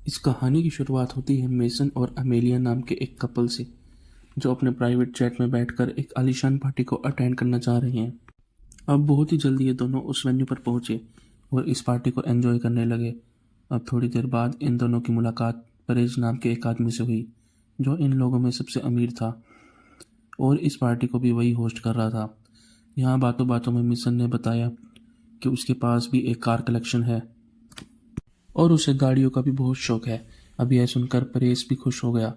इस कहानी की शुरुआत होती है मेसन और अमेलिया नाम के एक कपल से, जो अपने प्राइवेट जेट में बैठकर एक आलीशान पार्टी को अटेंड करना चाह रहे हैं। अब बहुत ही जल्दी ये दोनों उस वेन्यू पर पहुंचे और इस पार्टी को एंजॉय करने लगे। अब थोड़ी देर बाद इन दोनों की मुलाकात परेज नाम के एक आदमी से हुई, जो इन लोगों में सबसे अमीर था और इस पार्टी को भी वही होस्ट कर रहा था। यहाँ बातों बातों में मिशन ने बताया कि उसके पास भी एक कार कलेक्शन है और उसे गाड़ियों का भी बहुत शौक है। अब यह सुनकर परेश भी खुश हो गया,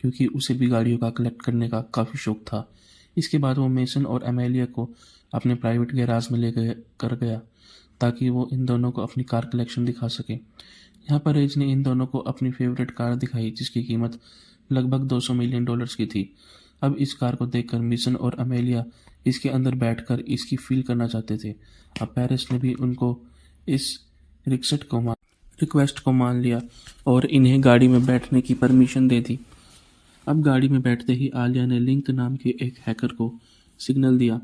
क्योंकि उसे भी गाड़ियों का कलेक्ट करने का काफ़ी शौक था। इसके बाद वो मेसन और एमेलिया को अपने प्राइवेट गैराज में ले गए कर गया, ताकि वो इन दोनों को अपनी कार कलेक्शन दिखा सके। यहाँ परेज ने इन दोनों को अपनी फेवरेट कार दिखाई, जिसकी कीमत लगभग $200 मिलियन की थी। अब इस कार को देखकर मिशन और अमेलिया इसके अंदर बैठकर इसकी फील करना चाहते थे। अब पेरिस ने भी उनको इस रिक्वेस्ट को मान लिया और इन्हें गाड़ी में बैठने की परमिशन दे दी। अब गाड़ी में बैठते ही आलिया ने लिंक नाम के एक हैकर को सिग्नल दिया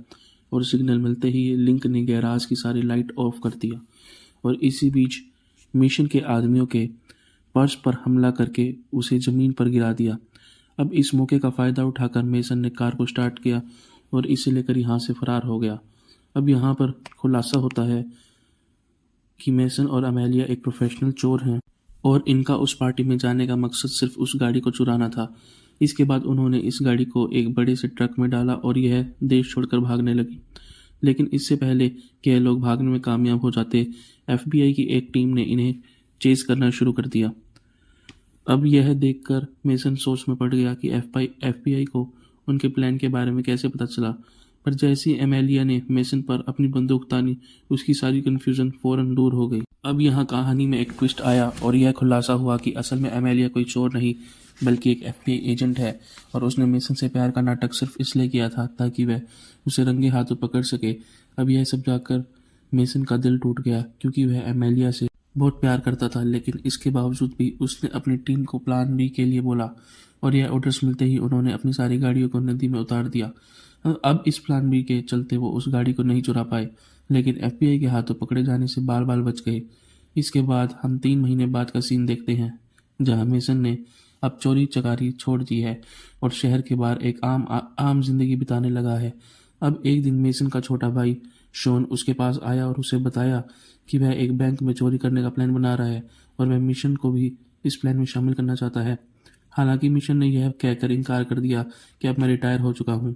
और सिग्नल मिलते ही लिंक ने गैराज की सारी लाइट ऑफ कर दिया और इसी बीच मिशन के आदमियों के पर्स पर हमला करके उसे ज़मीन पर गिरा दिया। अब इस मौके का फ़ायदा उठाकर मेसन ने कार को स्टार्ट किया और इसे लेकर यहाँ से फरार हो गया। अब यहाँ पर खुलासा होता है कि मेसन और अमेलिया एक प्रोफेशनल चोर हैं और इनका उस पार्टी में जाने का मकसद सिर्फ उस गाड़ी को चुराना था। इसके बाद उन्होंने इस गाड़ी को एक बड़े से ट्रक में डाला और यह देश छोड़कर भागने लगी। लेकिन इससे पहले कि यह लोग भागने में कामयाब हो जाते, एफबीआई की एक टीम ने इन्हें चेज करना शुरू कर दिया। अब यह देखकर मेसन सोच में पड़ गया कि एफबीआई को उनके प्लान के बारे में कैसे पता चला। पर जैसे ही एमेलिया ने मेसन पर अपनी बंदूक तानी, उसकी सारी कन्फ्यूजन फौरन दूर हो गई। अब यहाँ कहानी में एक ट्विस्ट आया और यह खुलासा हुआ कि असल में एमेलिया कोई चोर नहीं, बल्कि एक एफबीआई एजेंट है और उसने मेसन से प्यार का नाटक सिर्फ इसलिए किया था ताकि वह उसे रंगे हाथों पकड़ सके। अब यह सब जाकर मेसन का दिल टूट गया, क्योंकि वह एमेलिया से बहुत प्यार करता था, लेकिन इसके बावजूद भी उसने अपनी टीम को प्लान बी के लिए बोला और यह ऑर्डर्स मिलते ही उन्होंने अपनी सारी गाड़ियों को नदी में उतार दिया। अब इस प्लान बी के चलते वो उस गाड़ी को नहीं चुरा पाए, लेकिन एफबीआई के हाथों पकड़े जाने से बाल बाल बच गए। इसके बाद हम 3 महीने बाद का सीन देखते हैं, जहां मेसन ने अब चोरी चकारी छोड़ दी है और शहर के बाहर एक आम जिंदगी बिताने लगा है। अब एक दिन मेसन का छोटा भाई शॉन उसके पास आया और उसे बताया कि वह एक बैंक में चोरी करने का प्लान बना रहा है और वह मिशन को भी इस प्लान में शामिल करना चाहता है। हालांकि मिशन ने यह कहकर इनकार कर दिया कि अब मैं रिटायर हो चुका हूँ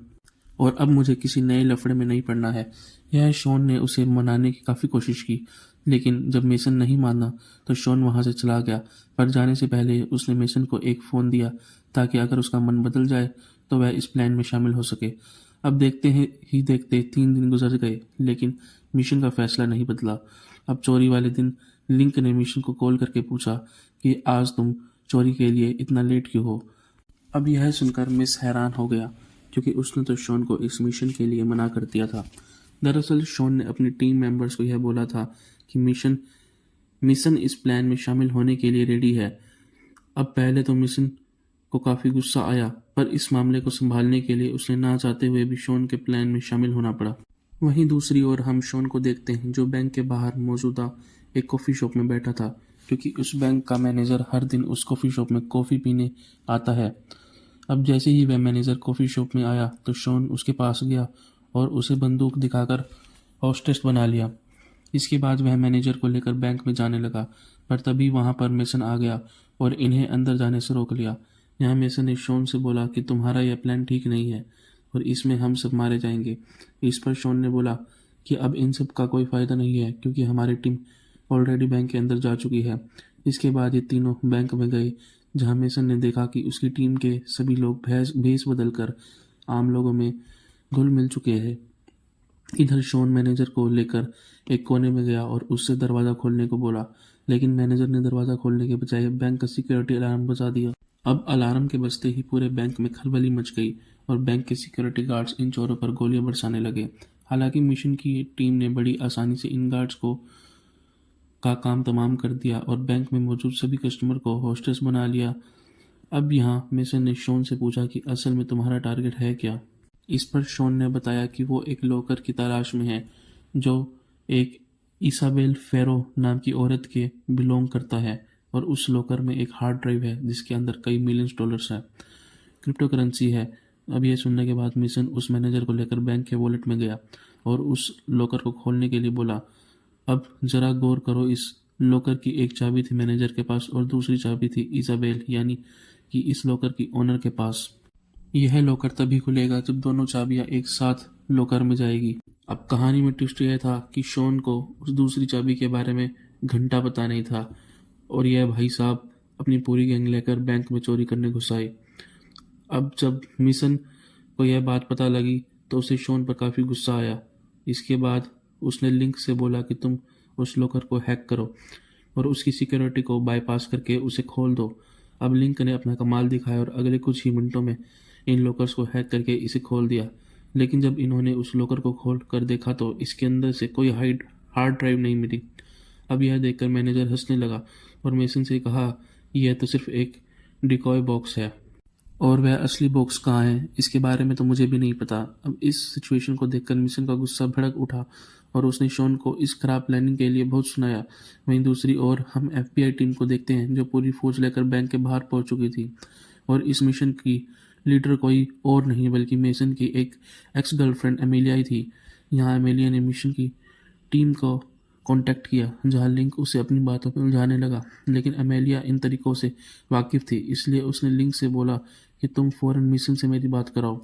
और अब मुझे किसी नए लफड़े में नहीं पड़ना है। यह शॉन ने उसे मनाने की काफ़ी कोशिश की, लेकिन जब मेसन नहीं माना तो शॉन वहाँ से चला गया। पर जाने से पहले उसने मेसन को एक फ़ोन दिया, ताकि अगर उसका मन बदल जाए तो वह इस प्लान में शामिल हो सके। अब देखते ही देखते 3 दिन गुजर गए, लेकिन मिशन का फैसला नहीं बदला। अब चोरी वाले दिन लिंक ने मिशन को कॉल करके पूछा कि आज तुम चोरी के लिए इतना लेट क्यों हो। अब यह सुनकर मिस हैरान हो गया, क्योंकि उसने तो शॉन को इस मिशन के लिए मना कर दिया था। दरअसल शॉन ने अपनी टीम मेंबर्स को यह बोला था कि मिशन इस प्लान में शामिल होने के लिए रेडी है। अब पहले तो मिशन को काफ़ी गुस्सा आया, पर इस मामले को संभालने के लिए उसने ना चाहते हुए भी शॉन के प्लान में शामिल होना पड़ा। वहीं दूसरी ओर हम शॉन को देखते हैं, जो बैंक के बाहर मौजूदा एक कॉफ़ी शॉप में बैठा था, क्योंकि उस बैंक का मैनेजर हर दिन उस कॉफ़ी शॉप में कॉफ़ी पीने आता है। अब जैसे ही वह मैनेजर कॉफ़ी शॉप में आया तो शॉन उसके पास गया और उसे बंदूक दिखाकर हॉस्टेस बना लिया। इसके बाद वह मैनेजर को लेकर बैंक में जाने लगा, पर तभी वहां पर मेसन आ गया और इन्हें अंदर जाने से रोक लिया। यहाँ मेसन ने शॉन से बोला कि तुम्हारा यह प्लान ठीक नहीं है और इसमें हम सब मारे जाएंगे। इस पर शॉन ने बोला कि अब इन सब का कोई फ़ायदा नहीं है, क्योंकि हमारी टीम ऑलरेडी बैंक के अंदर जा चुकी है। इसके बाद ये तीनों बैंक में गए, जहां मेसन ने देखा कि उसकी टीम के सभी लोग भेस बदल कर आम लोगों में घुल मिल चुके हैं। इधर शॉन मैनेजर को लेकर एक कोने में गया और उससे दरवाज़ा खोलने को बोला, लेकिन मैनेजर ने दरवाज़ा खोलने के बजाय बैंक का सिक्योरिटी अलार्म बजा दिया। अब अलार्म के बजते ही पूरे बैंक में खलबली मच गई और बैंक के सिक्योरिटी गार्ड्स इन चोरों पर गोलियां बरसाने लगे। हालांकि मिशन की टीम ने बड़ी आसानी से इन गार्ड्स को का काम तमाम कर दिया और बैंक में मौजूद सभी कस्टमर को होस्टेस बना लिया। अब यहाँ मेसन ने शॉन से पूछा कि असल में तुम्हारा टारगेट है क्या। इस पर शॉन ने बताया कि वो एक लॉकर की तलाश में है, जो एक इसाबेल फेरो नाम की औरत के बिलोंग करता है और उस लॉकर में एक हार्ड ड्राइव है जिसके अंदर कई मिलियंस डॉलर्स है, क्रिप्टो करेंसी है। अब यह सुनने के बाद मेसन उस मैनेजर को लेकर बैंक के वॉलेट में गया और उस लॉकर को खोलने के लिए बोला। अब जरा गौर करो, इस लॉकर की एक चाबी थी मैनेजर के पास और दूसरी चाबी थी इजाबेल यानी कि इस लॉकर की ओनर के पास। यह लॉकर तभी खुलेगा जब दोनों चाबियां एक साथ लॉकर में जाएगी। अब कहानी में ट्विस्ट यह था कि शॉन को उस दूसरी चाबी के बारे में घंटा पता नहीं था और यह भाई साहब अपनी पूरी गैंग लेकर बैंक में चोरी करने घुस आए। अब जब मिशन को यह बात पता लगी तो उसे शॉन पर काफ़ी गुस्सा आया। इसके बाद उसने लिंक से बोला कि तुम उस लॉकर को हैक करो और उसकी सिक्योरिटी को बाईपास करके उसे खोल दो। अब लिंक ने अपना कमाल दिखाया और अगले कुछ ही मिनटों में इन लॉकर्स को हैक करके इसे खोल दिया। लेकिन जब इन्होंने उस लॉकर को खोल कर देखा तो इसके अंदर से कोई हार्ड ड्राइव नहीं मिली। अब यह देखकर मैनेजर हंसने लगा और मेसन से कहा, यह तो सिर्फ एक डिकॉय बॉक्स है और वह असली बॉक्स कहाँ है इसके बारे में तो मुझे भी नहीं पता। अब इस सिचुएशन को देखकर मिशन का गुस्सा भड़क उठा और उसने शॉन को इस खराब प्लानिंग के लिए बहुत सुनाया। वहीं दूसरी ओर हम एफबीआई टीम को देखते हैं जो पूरी फौज लेकर बैंक के बाहर पहुंच चुकी थी और इस मिशन की लीडर कोई और नहीं बल्कि मेसन की एक एक्स गर्लफ्रेंड एमेलिया ही थी। यहाँ एमेलिया ने मिशन की टीम को कांटेक्ट किया जहां लिंक उसे अपनी बातों में उलझाने लगा, लेकिन एमेलिया इन तरीकों से वाकिफ थी इसलिए उसने लिंक से बोला कि तुम फौरन मिशन से मेरी बात कराओ।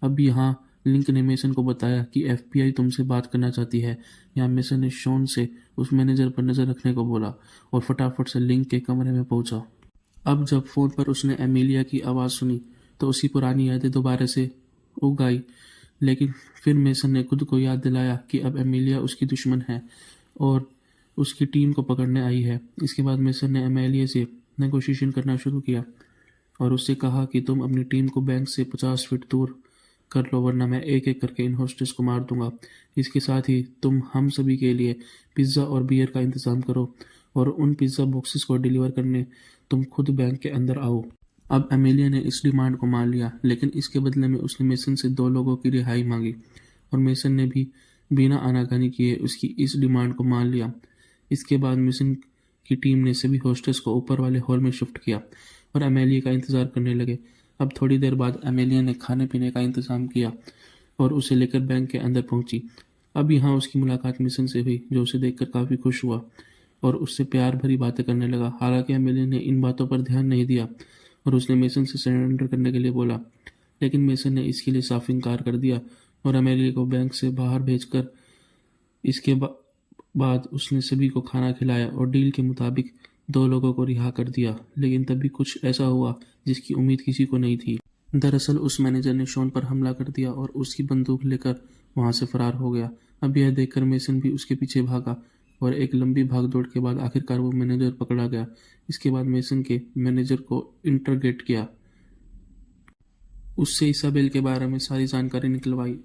अब यहाँ लिंक ने मेसन को बताया कि एफबीआई तुमसे बात करना चाहती है। यहाँ मेसन ने शॉन से उस मैनेजर पर नज़र रखने को बोला और फटाफट से लिंक के कमरे में पहुंचा। अब जब फ़ोन पर उसने एमेलिया की आवाज़ सुनी तो उसकी पुरानी यादें दोबारा से उग आई, लेकिन फिर मेसन ने खुद को याद दिलाया कि अब एमेलिया उसकी दुश्मन है और उसकी टीम को पकड़ने आई है। इसके बाद मेसन ने एमेलिया से नेगोशिएशन करना शुरू किया और उससे कहा कि तुम अपनी टीम को बैंक से 50 फीट दूर कर लो वरना मैं एक एक करके इन होस्टेस को मार दूंगा। इसके साथ ही तुम हम सभी के लिए पिज़्ज़ा और बियर का इंतज़ाम करो और उन पिज़्ज़ा बॉक्सेस को डिलीवर करने तुम खुद बैंक के अंदर आओ। अब एमेलिया ने इस डिमांड को मान लिया, लेकिन इसके बदले में उसने मेसन से 2 लोगों की रिहाई मांगी और मेसन ने भी बिना आनाकानी किए उसकी इस डिमांड को मान लिया। इसके बाद मेसन की टीम ने सभी होस्टेस को ऊपर वाले हॉल में शिफ्ट किया और एमेलिया का इंतज़ार करने लगे। अब थोड़ी देर बाद एमेलिया ने खाने पीने का इंतज़ाम किया और उसे लेकर बैंक के अंदर पहुंची। अब यहाँ उसकी मुलाकात मेसन से हुई जो उसे देखकर काफ़ी खुश हुआ और उससे प्यार भरी बातें करने लगा। हालांकि एमेलिया ने इन बातों पर ध्यान नहीं दिया और उसने मेसन से सरेंडर करने के लिए बोला, लेकिन मेसन ने इसके लिए साफ इनकार कर दिया और एमेलिया को बैंक से बाहर भेजकर इसके बाद उसने सभी को खाना खिलाया और डील के मुताबिक 2 लोगों को रिहा कर दिया। लेकिन तभी कुछ ऐसा हुआ जिसकी उम्मीद किसी को नहीं थी। दरअसल उस मैनेजर ने शॉन पर हमला कर दिया और उसकी बंदूक लेकर वहां से फरार हो गया। अब यह देखकर मेसन भी उसके पीछे भागा और एक लंबी भागदौड़ के बाद आखिरकार वो मैनेजर पकड़ा गया। इसके बाद मेसन के मैनेजर को इंटरगेट किया, उससे इसाबेल के बारे में सारी जानकारी निकलवाई।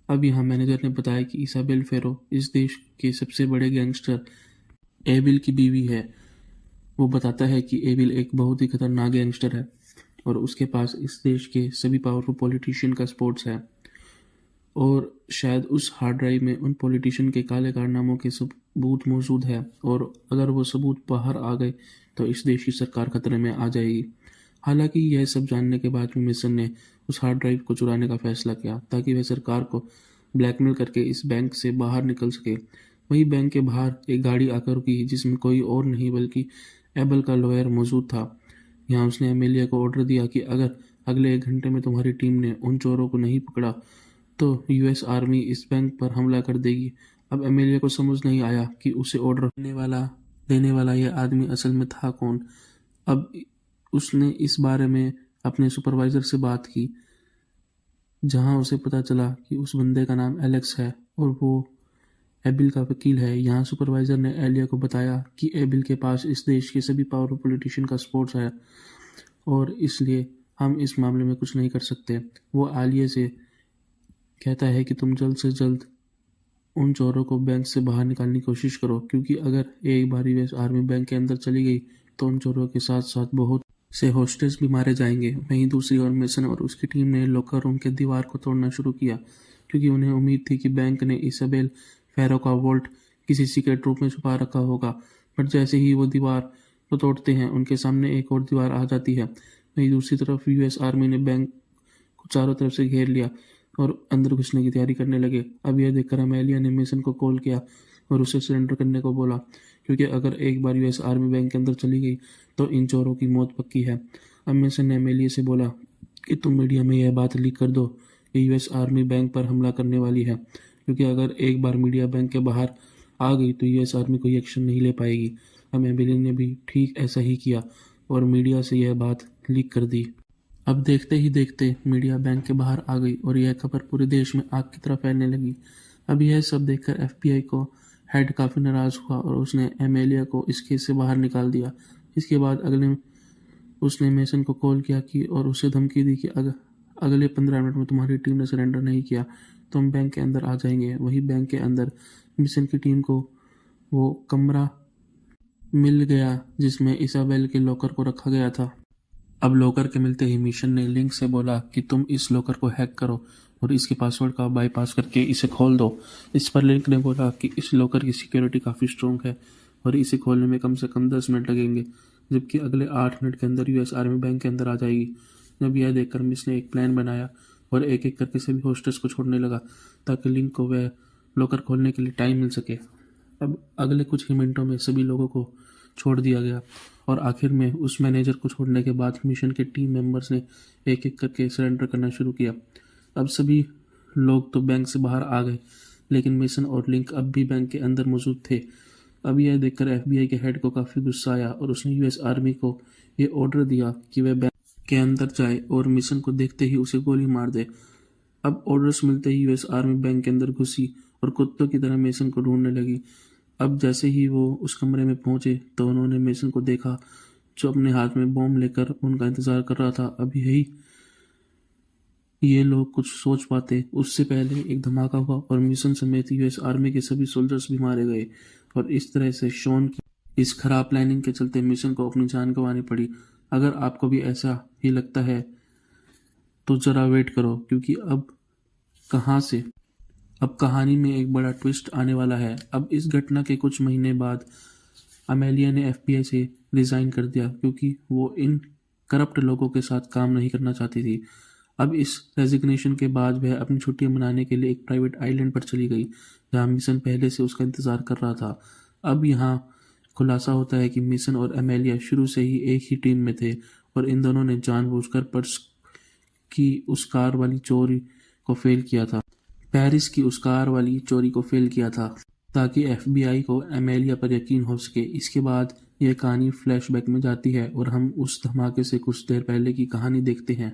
अब यहाँ मैनेजर ने बताया कि इसाबेल फेरो इस देश के सबसे बड़े गैंगस्टर एबिल की बीवी है। वो बताता है कि एबिल एक बहुत ही खतरनाक गैंगस्टर है और उसके पास इस देश के सभी पावरफुल पॉलिटिशियन का सपोर्ट्स है और शायद उस हार्ड ड्राइव में उन पॉलिटिशियन के काले कारनामों के सबूत मौजूद है और अगर वो सबूत बाहर आ गए तो इस देश की सरकार खतरे में आ जाएगी। हालांकि यह सब जानने के बाद भी मिशन ने उस हार्ड ड्राइव को चुराने का फैसला किया ताकि वह सरकार को ब्लैकमेल करके इस बैंक से बाहर निकल सके। वही बैंक के बाहर एक गाड़ी आकर रुकी जिसमें कोई और नहीं बल्कि एबल का लॉयर मौजूद था। यहाँ उसने एमेलिया को ऑर्डर दिया कि अगर अगले 1 घंटे में तुम्हारी टीम ने उन चोरों को नहीं पकड़ा तो यूएस आर्मी इस बैंक पर हमला कर देगी। अब एमेलिया को समझ नहीं आया कि उसे ऑर्डर देने वाला यह आदमी असल में था कौन। अब उसने इस बारे में अपने सुपरवाइजर से बात की जहां उसे पता चला कि उस बंदे का नाम एलेक्स है और वो एबिल का वकील है। यहाँ सुपरवाइजर ने एलिया को बताया कि एबिल के पास इस देश के सभी पावरफुल पॉलिटिशियन का सपोर्ट है और इसलिए हम इस मामले में कुछ नहीं कर सकते। वो आलिया से कहता है कि तुम जल्द से जल्द उन चोरों को बैंक से बाहर निकालने की कोशिश करो क्योंकि अगर एक बार यूएस आर्मी बैंक के अंदर चली गई तो उन चोरों के साथ साथ बहुत से होस्टेस भी मारे जाएंगे। वहीं दूसरी ओर मेसन और उसकी टीम ने लॉकर रूम के दीवार को तोड़ना शुरू किया क्योंकि उन्हें उम्मीद थी कि बैंक ने इसाबेल फेरो का वॉल्ट किसी सीक्रेट रूप में छुपा रखा होगा। पर जैसे ही वो दीवार को तोड़ते हैं, उनके सामने एक और दीवार आ जाती है। वहीं दूसरी तरफ यूएस आर्मी ने बैंक को चारों तरफ से घेर लिया और अंदर घुसने की तैयारी करने लगे। अब यह देखकर अमेलिया ने मेसन को कॉल किया और उसे सरेंडर करने को बोला, क्योंकि अगर एक बार यूएस आर्मी बैंक के अंदर चली गई तो इन चोरों की मौत पक्की है। अब मेसन ने अमेलिया से बोला कि तुम मीडिया में यह बात लीक कर दो कि यूएस आर्मी बैंक पर हमला करने वाली है, क्योंकि अगर एक बार मीडिया बैंक के बाहर आ गई तो यूएस आर्मी कोई एक्शन नहीं ले पाएगी। अब एमिली ने भी ठीक ऐसा ही किया और मीडिया से यह बात लीक कर दी। अब देखते ही देखते मीडिया बैंक के बाहर आ गई और यह खबर पूरे देश में आग की तरह फैलने लगी। अब यह सब देखकर एफबीआई को हेड काफ़ी नाराज़ हुआ और उसने एमेलिया को इस केस से बाहर निकाल दिया। इसके बाद उसने मेसन को कॉल किया कि और उसे धमकी दी कि अगले 15 मिनट में तुम्हारी टीम ने सरेंडर नहीं किया तो हम बैंक के अंदर आ जाएंगे। वही बैंक के अंदर मिशन की टीम को वो कमरा मिल गया जिसमें इसाबेल के लॉकर को रखा गया था। अब लॉकर के मिलते ही मिशन ने लिंक से बोला कि तुम इस लॉकर को हैक करो और इसके पासवर्ड का बाईपास करके इसे खोल दो। इस पर लिंक ने बोला कि इस लॉकर की सिक्योरिटी काफ़ी स्ट्रॉन्ग है और इसे खोलने में कम से कम 10 मिनट लगेंगे, जबकि अगले 8 मिनट के अंदर यूएस आर्मी बैंक के अंदर आ जाएगी। जब यह देखकर मिस ने एक प्लान बनाया और एक एक करके सभी होस्टेस को छोड़ने लगा ताकि लिंक को वह लॉकर खोलने के लिए टाइम मिल सके। अब अगले कुछ ही मिनटों में सभी लोगों को छोड़ दिया गया और आखिर में उस मैनेजर को छोड़ने के बाद मिशन के टीम मेंबर्स ने एक एक करके सरेंडर करना शुरू किया। अब सभी लोग तो बैंक से बाहर आ गए, लेकिन मिशन और लिंक अब भी बैंक के अंदर मौजूद थे। अब यह देखकर एफबीआई के हेड को काफ़ी गुस्सा आया और उसने यूएस आर्मी को ये ऑर्डर दिया कि वह बैंक के अंदर जाए और मिशन को देखते ही उसे गोली मार दे। अब ऑर्डर्स मिलते ही यूएस आर्मी बैंक के अंदर घुसी और कुत्तों की तरह मेसन को ढूंढने लगी। अब जैसे ही वो उस कमरे में पहुंचे तो उन्होंने मेसन को देखा जो अपने हाथ में बॉम्ब लेकर उनका इंतजार कर रहा था। अब यही ये लोग कुछ सोच पाते उससे पहले एक धमाका हुआ और मिशन समेत यूएस आर्मी के सभी सोल्जर्स भी मारे गए और इस तरह से शॉन की इस खराब प्लानिंग के चलते मिशन को अपनी जान गंवानी पड़ी। अगर आपको भी ऐसा ही लगता है तो ज़रा वेट करो, क्योंकि अब कहानी में एक बड़ा ट्विस्ट आने वाला है। अब इस घटना के कुछ महीने बाद अमेलिया ने एफबीआई से रिज़ाइन कर दिया क्योंकि वो इन करप्ट लोगों के साथ काम नहीं करना चाहती थी। अब इस रेजिग्नेशन के बाद वह अपनी छुट्टियां मनाने के लिए एक प्राइवेट आइलैंड पर चली गई जहां मिशन पहले से उसका इंतज़ार कर रहा था। अब यहाँ खुलासा होता है कि मिशन और अमेलिया शुरू से ही एक ही टीम में थे और इन दोनों ने जानबूझकर पर्स की उस कार वाली चोरी को फेल किया था पेरिस की उस कार वाली चोरी को फेल किया था ताकि एफबीआई को एमेलिया पर यकीन हो सके। इसके बाद यह कहानी फ्लैशबैक में जाती है और हम उस धमाके से कुछ देर पहले की कहानी देखते हैं।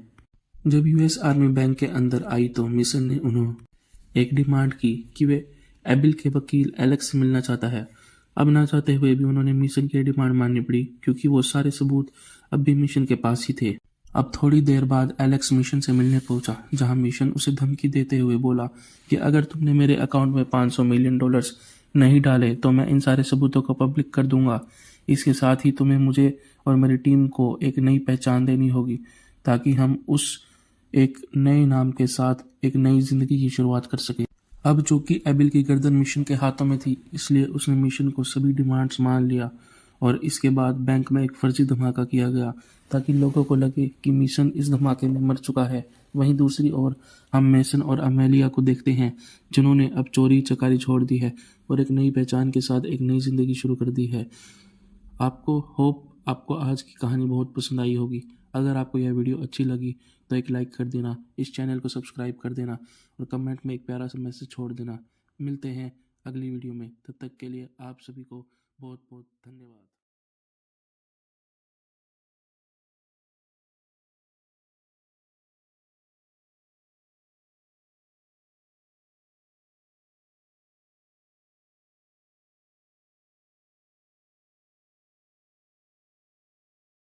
जब यूएस आर्मी बैंक के अंदर आई तो मिशन ने उन्होंने एक डिमांड की कि वे एबिल के वकील एलेक्स से मिलना चाहता है। अब ना चाहते हुए भी उन्होंने मिशन की डिमांड माननी पड़ी क्योंकि वो सारे सबूत अब भी मिशन के पास ही थे। अब थोड़ी देर बाद एलेक्स मिशन से मिलने पहुंचा, जहां मिशन उसे धमकी देते हुए बोला कि अगर तुमने मेरे अकाउंट में $500 मिलियन नहीं डाले तो मैं इन सारे सबूतों को पब्लिक कर दूंगा। इसके साथ ही तुम्हें मुझे और मेरी टीम को एक नई पहचान देनी होगी ताकि हम उस एक नए नाम के साथ एक नई जिंदगी की शुरुआत कर सके। अब चूंकि एबिल की गर्दन मिशन के हाथों में थी, इसलिए उसने मिशन को सभी डिमांड्स मान लिया और इसके बाद बैंक में एक फर्जी धमाका किया गया ताकि लोगों को लगे कि मिशन इस धमाके में मर चुका है। वहीं दूसरी ओर हम मेसन और अमेलिया को देखते हैं जिन्होंने अब चोरी चकारी छोड़ दी है और एक नई पहचान के साथ एक नई जिंदगी शुरू कर दी है। आपको आज की कहानी बहुत पसंद आई होगी। अगर आपको यह वीडियो अच्छी लगी तो एक लाइक कर देना, इस चैनल को सब्सक्राइब कर देना और कमेंट में एक प्यारा सा मैसेज छोड़ देना। मिलते हैं अगली वीडियो में, तब तक के लिए आप सभी को बहुत बहुत धन्यवाद।